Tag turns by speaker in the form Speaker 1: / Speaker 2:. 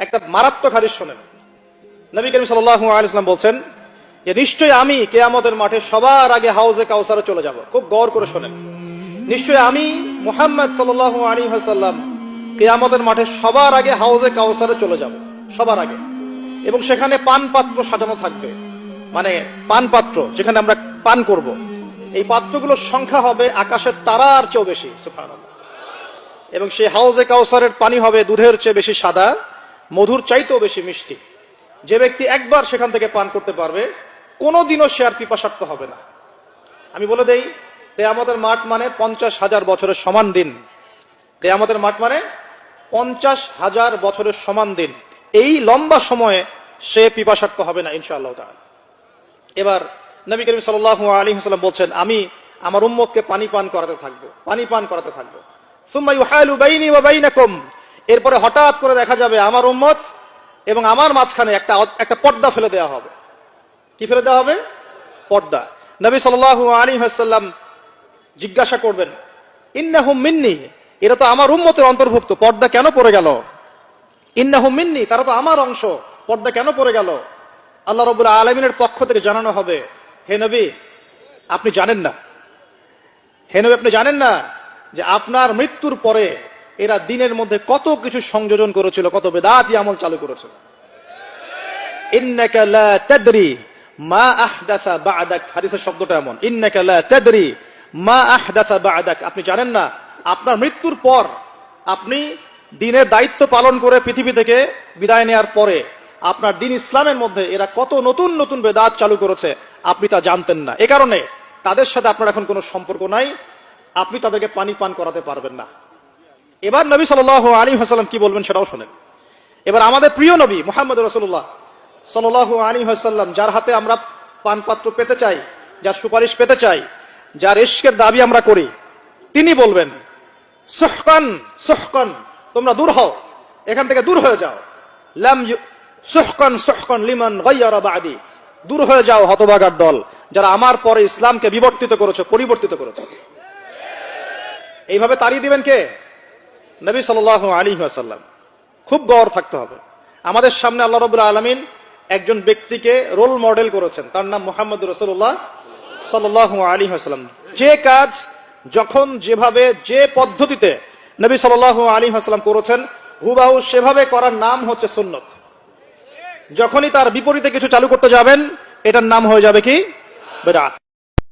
Speaker 1: একটা মারাত্মক হাদিস শোনেন। নবী করিম সাল্লাল্লাহু আলাইহি ওয়াসাল্লাম বলছেন যে নিশ্চয়ই আমি কিয়ামতের মাঠে সবার আগে হাউজে কাউসারে চলে যাব। খুব গৌর করে শোনেন। নিশ্চয়ই আমি মুহাম্মদ সাল্লাল্লাহু আলাইহি ওয়াসাল্লাম কিয়ামতের মাঠে সবার আগে হাউজে কাউসারে চলে যাব, সবার আগে। এবং সেখানে পান পাত্র সাজানো থাকবে, মানে পান পাত্র যেখানে আমরা পান করব। এই পাত্রগুলোর সংখ্যা হবে আকাশের তারার চেয়েও বেশি, সুবহানাল্লাহ। এবং সেই হাউজে কাউসারের পানি হবে দুধের চেয়ে বেশি সাদা, মধুর চাইতেও বেশি মিষ্টি। যে ব্যক্তি একবার সেখান থেকে পান করতে পারবে, কোনোদিনও সে আর পিপাসার্ত হবে না। আমি বলে দেই, কিয়ামতের মাঠ মানে 50,000 বছরের সমান দিন। কিয়ামতের মাঠ মানে 50,000 বছরের সমান দিন। এই লম্বা সময়ে সে পিপাসার্ত হবে না ইনশাআল্লাহ তাআলা। এবার নবী করিম সাল্লাল্লাহু আলাইহি ওয়াসাল্লাম বলছেন, আমি আমার উম্মতকে পানি পান করাতে থাকবো, পানি পান করাতে থাকবো। সুম্মা ইউহালু বাইনি ওয়া বাইনাকুম, এরপরে হঠাৎ করে দেখা যাবে আমার উম্মত এবং আমার মাঝখানে একটা পর্দা ফেলে দেওয়া হবে। কি ফেলে দেওয়া হবে? পর্দা। নবী সাল্লাল্লাহু আলাইহি ওয়াসাল্লাম জিজ্ঞাসা করবেন, ইন্নাহুম মিন্নি, এরা তো আমার উম্মতের অন্তর্ভুক্ত, পর্দা কেন পড়ে গেল? ইন্নাহুম মিন্নি, তারা তো আমার অংশ, পর্দা কেন পড়ে গেল? আল্লাহ রাব্বুল আলামিনের পক্ষ থেকে জানানো হবে, হে নবী আপনি জানেন না, হে নবী আপনি জানেন না যে আপনার মৃত্যুর পরে এরা দিনের মধ্যে কত কিছু সংযোজন করেছিল, কত বেদাতি আমল চালু করেছিল। ইন্নাকা লা তাদরি মা আহদাসা বা'দাক, হাদিসের শব্দটা এমন, ইন্নাকা লা তাদরি মা আহদাসা বা'দাক, আপনি জানেন না আপনার মৃত্যুর পর, আপনি দ্বীনের দায়িত্ব পালন করে পৃথিবী থেকে বিদায় নেওয়ার পরে আপনার দ্বীন ইসলামের মধ্যে এরা কত নতুন নতুন বেদাত চালু করেছে, আপনি তা জানতেন না। এ কারণে তাদের সাথে আপনার এখন কোনো সম্পর্ক নাই, আপনি তাদেরকে পানি পান করাতে পারবেন না। এবার নবী সাল্লাল্লাহু আলাইহি ওয়াসাল্লাম কি বলবেন সেটাও শোনেন। এবার আমাদের প্রিয় নবী মুহাম্মদ রাসূলুল্লাহ সাল্লাল্লাহু আলাইহি ওয়াসাল্লাম, যার হাতে আমরা পান পাত্র পেতে চাই, যার সুপারিশ পেতে চাই, যার ইশকের দাবি আমরা করি, তিনি বলবেন, সুহকান সুহকান, তোমরা দূর হও, এখান থেকে দূর হয়ে যাও। লাম সুহকান সুহকান লিমান গায়্যারা বা'দি, দূর হয়ে যাও হতভাগার দল, যারা আমার পরে ইসলামকে বিবর্তিত করেছে, পরিবর্তিত করেছে। এইভাবে তাড়িয়ে দিবেন কে? নবী সাল্লাল্লাহু আলাইহি ওয়াসাল্লাম। খুব গৌর থাকতে হবে। আমাদের সামনে আল্লাহ রাব্বুল আলামিন একজন ব্যক্তিকে রোল মডেল করেছেন, তার নাম মুহাম্মদ রাসূলুল্লাহ সাল্লাল্লাহু আলাইহি ওয়াসাল্লাম। যে কাজ যখন যেভাবে যে পদ্ধতিতে নবী সাল্লাল্লাহু আলাইহি ওয়াসাল্লাম করেছেন, হুবহু সেভাবে করার নাম হচ্ছে সুন্নাত। যখনই তার বিপরীতে কিছু চালু করতে যাবেন, এটার নাম হয়ে যাবে কি? বিদআত।